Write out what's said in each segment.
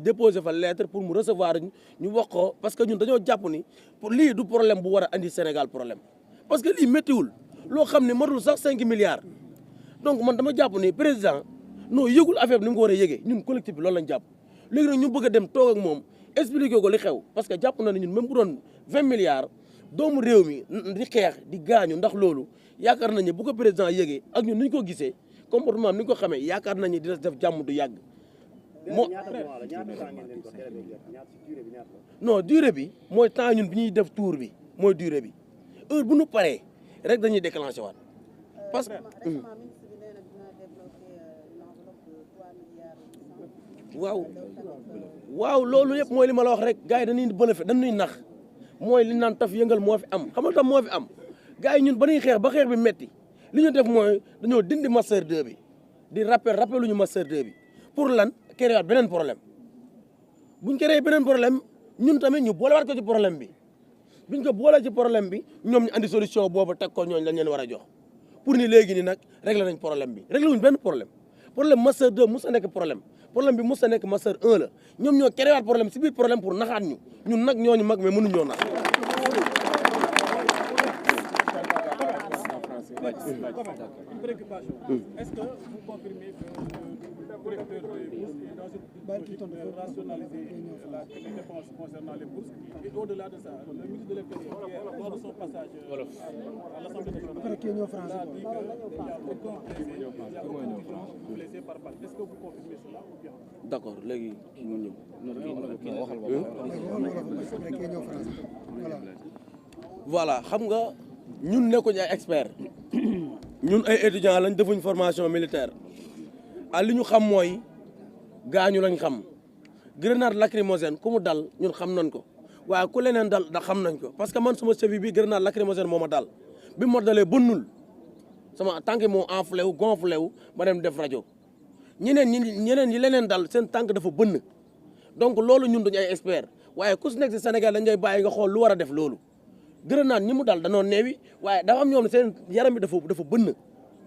déposer fa lettre pour mu recevoir ñu wax ko parce que ñun dañoo jàpp ni pour lii du problème bu war a andi Sénégal problème parce que lii méttiwul loo xam ne matul sax 5 milliards donc man dama jàpp ni président non yëgul affaire bi ni mu ko war a yëgee ñun collectif bi loolu lañ jàpp léegi nag ñu bëgg a dem toog ak moom expliquer ko li xew parce que jàpp na ne ñun même bu doon 20 milliards doomu réew mi di xeex di gaañu ndax loolu yaakaar nañu bu ko président yëgee ak ñun ni ñu ko gisee comportement am ni ñu ko xamee yaakaar nañu dina def jàmm du yàgg. Non durée bi mooy temps ñun bi ñuy def tour bi mooy durée bi heure bu ñu paree rek dañuy déclenché waat parce que waaw loolu yëpp mooy li ma la wax rek gars yi dañuy bëlëfe dañuy nax mooy li naan taf yëngal moo fi am xam nga tam moo fi am gars yi ñun ba ñuy xeex ba xeex bi metti li ñu def mooy dañoo dindi master 2 bi di rappelu ñu master 2 bi pour lan créé waat beneen problème buñ créé beneen problème ñun tamit ñu boolewaat ko ci problème bi biñ ko boolee ci problème bi ñoom ñu andi solution boobu teg ko ñooñu lañ leen war a jox pour ni léegi ni nag réglé nañ problème bi réglé wuñ benn problème master 2 mos a nekk problème bi mos a nekk master 1 la ñoom ñoo créé waat problème si biir problème pour naxaat ñu ñun nag ñooñu mag mais mënuñoo nax. Préoccupation. Est-ce que vous confirmez que le directeur des bourses est dans une politique de rationaliser les dépenses concernant les bourses et au-delà de ça, le ministre de l'Intérieur, lors de son passage à l'Assemblée nationale, a dit qu'il n'y a aucun blessé par balle. Est-ce que vous confirmez cela ou bien? D'accord, léegi voilà xam nga ñun nekkuñu ay experts ñun ay étudiants lañ defuñ formation militaire li ñu xam mooy gaañu lañ xam grenade lacrymogène ku mu dal ñun xam nañ ko waaye ku leneen dal da xam nañ ko parce que man suma cheville bi grenade lacrymogène moo ma dal bi ma dalee bënnul sama tànk moo enflé wu gonflé wu ma dem def rajo ñeneen ñi leneen dal seen tànk dafa bënn donc loolu ñun duñu ay experts waaye ku si nekk si Sénégal dañ lay bàyyi nga xool lu war a def loolu grenade ñi mu dal danoo neewi waaye dafa am ñoom seen yaram bi dafa bënn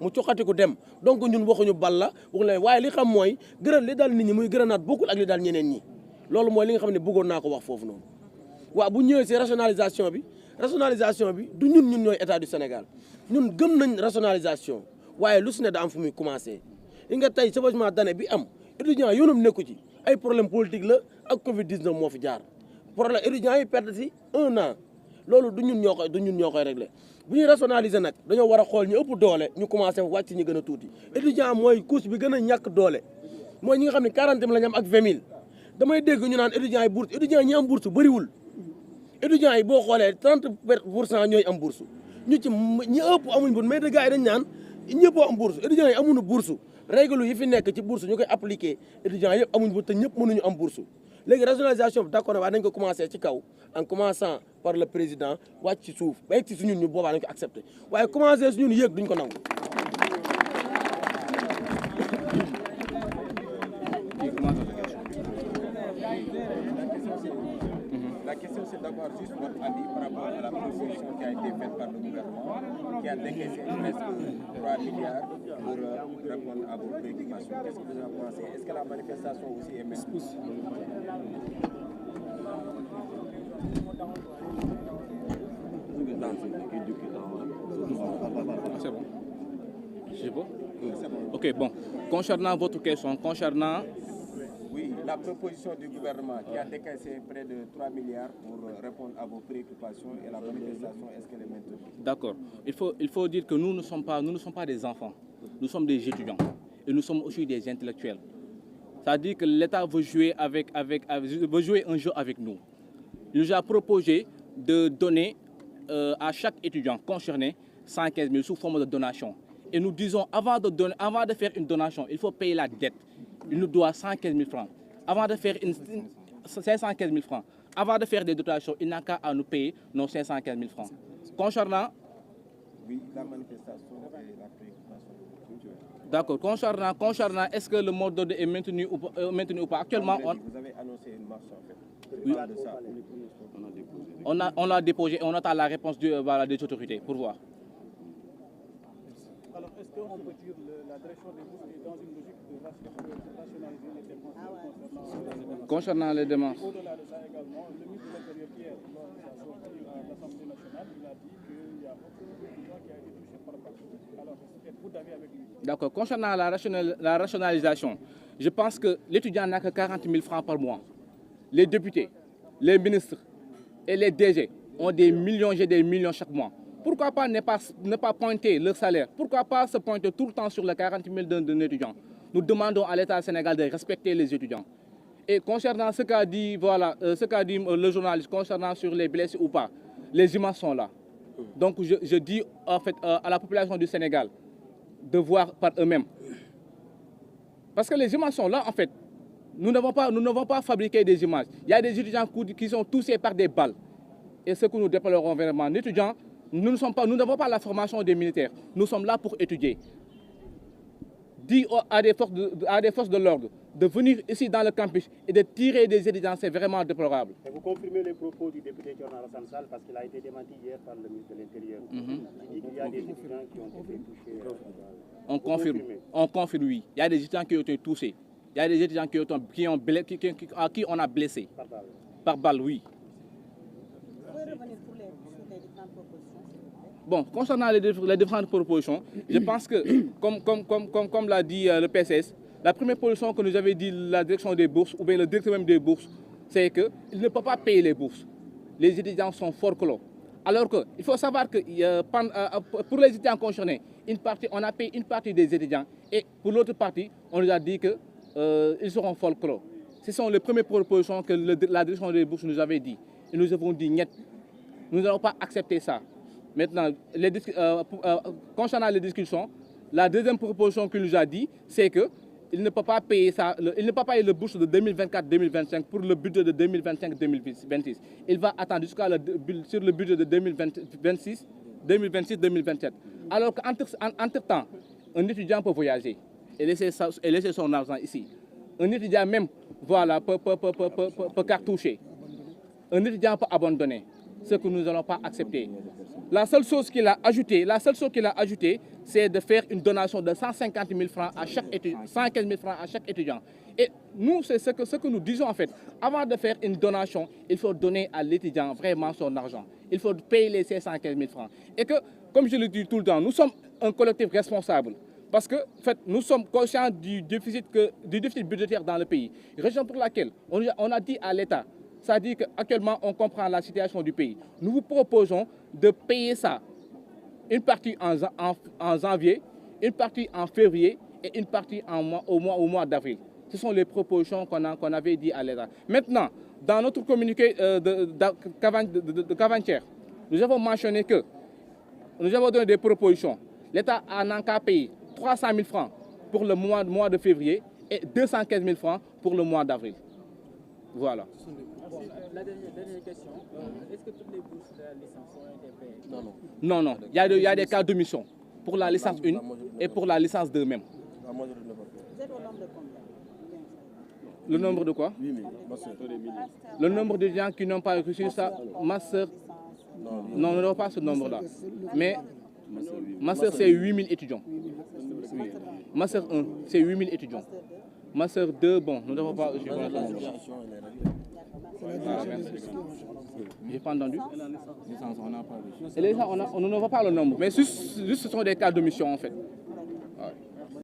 mu coxatiku dem donc ñun waxuñu bal la waxuñu la waaye li xam mooy li dal nit ñi muy grenade bokkul ak li dal ñeneen ñi loolu mooy li nga xam ne bëggoon naa ko wax foofu noonu. waaw bu ñëwee si rationalisation bi du ñun ñooy état du Sénégal ñun gëm nañ rationalisation waaye lu si ne da am fu muy commencé li nga tey changement d'année bi am étudiants yoonam nekku ci ay problème politique la ak Covid 19 moo fi jaar problème étudiants yi perdre si 1 an. loolu du ñun ñoo koy réglé bu ñuy rationaliser nag dañoo war a xool ñu ëpp doole ñu commencé wàcc ñi gën a tuuti étudiant mooy couche bi gën a ñàkk doole mooy ñi nga xam ne 40 000 la ñu am ak 20 000 damay dégg ñu naan étudiants yi bourse étudiants ñi am bourse bëriwul étudiants yi boo xoolee 30% ñooy am bourse ñu ci ñi ëpp amuñ bourse mais de gars yi dañ naan ñëpp am bourse étudiants yi amuñu bourse règle yi fi nekk ci bourse ñu koy appliqué étudiants yëpp amuñ bourse te ñëpp mënuñu am bourse léegi rationalisation bi d'accord waaye nañ ko commencé ci kaw en commençant par le président wàcc ci suuf ba yegg ci suñun ñu boobaa nañ ko accepté waaye commencé suñun yéeg duñ ko nangu. La question c'est d'avoir juste votre avis par rapport à la proposition qui a été faite par le gouvernement qui a décaissé presque 3 milliards pour répondre à vos préoccupations. Qu'est-ce que vous en pensez? Est-ce que la manifestation aussi est même possible? C'est bon. C'est bon. Ok, bon. Concernant votre question, Oui, la proposition du gouvernement qui a décaissé près de 3 milliards pour répondre à vos préoccupations et la manifestation, est-ce qu'elle est maintenue? D'accord. Il faut dire que nous ne sommes pas des enfants. Nous sommes des étudiants. Et nous sommes aussi des intellectuels. C'est-à-dire que l'État veut jouer un jeu avec nous. Il nous a proposé de donner à chaque étudiant concerné 115 000 sous forme de donation. Et nous disons, avant de faire une donation, il faut payer la dette. Il nous doit 115 000 francs. Avant de faire 515 000 francs. Avant de faire des dotations, il n'a qu'à nous payer nos 515 000 francs. Concernant... Oui, la manifestation et la préoccupation. D'accord. Concernant est-ce que le mot d'ordre est maintenu ou pas? Actuellement, vous avez annoncé une marche en fait. Oui. De ça. On l'a déposé et on attend la réponse des autorités pour voir. Alors, est-ce qu'on peut dire que la direction des bourses est dans une logique de rationaliser les dépenses concernant les dépenses. Au-delà de ça également, le ministre de l'Intérieur hier, lors de sa sortie à l'Assemblée nationale, il a dit qu'il n'y a aucun étudiant qui a été touché par balle. Alors, êtes-vous d'avis avec lui? D'accord. Concernant la rationalisation, je pense que l'étudiant n'a que 40 000 francs par mois. Les députés, les ministres et les DG ont des millions et des millions chaque mois. Pourquoi pas ne pas pointer leur salaire? Pourquoi pas se pointer tout le temps sur les 40 000 d'un étudiant? Nous demandons à l'État sénégalais de respecter les étudiants. Et concernant ce qu'a dit, le journaliste, concernant sur les blessés ou pas, les images sont là. Donc je dis en fait à la population du Sénégal de voir par eux-mêmes. Parce que les images sont là en fait. Nous n'avons pas fabriqué des images. Il y a des étudiants qui sont touchés par des balles. Et ce que nous déplorons vraiment, les étudiants, nous n'avons pas la formation des militaires. Nous sommes là pour étudier. Dit à des forces de l'ordre de venir ici dans le campus et de tirer des étudiants, c'est vraiment déplorable. Et vous confirmez les propos du député Thierno Alassane Sall parce qu'il a été démenti hier par le ministre de l'Intérieur. Il dit qu'il y a des étudiants qui ont été touchés. On confirme, oui. Il y a des étudiants qui ont été touchés. Il y a des étudiants à qui on a blessé. Par balle, oui. Vous pouvez revenir sur les différentes propositions, s'il vous plaît? Bon, concernant les différentes propositions, je pense que, comme l'a dit le PCS, la première proposition que nous avait dit la direction des bourses, ou bien le directeur même des bourses, c'est qu'il ne peut pas payer les bourses. Les étudiants sont fort clos. Alors qu'il faut savoir que pour les étudiants concernés, on a payé une partie des étudiants et pour l'autre partie, on nous a dit qu'ils seront fort clos. Ce sont les premières propositions que la direction des bourses nous avait dit. Et nous avons dit niet. Nous n'allons pas accepter ça. Maintenant, concernant les discussions, la deuxième proposition qu'il nous a dit, c'est qu'il ne peut pas payer ça, il ne peut pas payer le bourse de 2024-2025 pour le budget de 2025-2026. Il va attendre sur le budget de 2026-2027. Alors qu'entre-temps, un étudiant peut voyager et laisser son argent ici. Un étudiant même peut cartoucher. Un étudiant peut abandonner, ce que nous n'allons pas accepter. La seule chose qu'il a ajoutée, c'est de faire une donation de 150 000 francs à chaque étudiant, 115 000 francs à chaque étudiant. Et nous, c'est ce que nous disons en fait. Avant de faire une donation, il faut donner à l'étudiant vraiment son argent. Il faut payer les 115 000 francs. Et que, comme je le dis tout le temps, nous sommes un collectif responsable. Parce que, en fait, nous sommes conscients du déficit budgétaire dans le pays. Raison pour laquelle on a dit à l'État, ça dit qu'actuellement on comprend la situation du pays. Nous vous proposons de payer ça, une partie en janvier, une partie en février et une partie au mois d'avril. Ce sont les propositions qu'on avait dit à l'État. Maintenant, dans notre communiqué qu'avant-hier, nous avons mentionné que nous avons donné des propositions. L'État n'a qu'à payer 300 000 francs pour le mois de février et 215 000 francs pour le mois d'avril. Voilà. La dernière question, est-ce que toutes les bourses de la licence ont été payées? Non. Il y a des cas d'omission pour la licence 1 et pour la licence 2 même. Vous êtes au nombre de combien? Le nombre de quoi? Le nombre de gens qui n'ont pas reçu ça, ma soeur. Non, nous n'avons pas ce nombre-là. Mais ma soeur, c'est 8 000 étudiants. Oui. Ma soeur 1, c'est 8 000 étudiants. Ma soeur 2, bon, nous n'avons pas reçu. J'ai pas entendu. Et les gens, nous n'avons pas le nombre. Mais juste ce sont des cas d'omission en fait.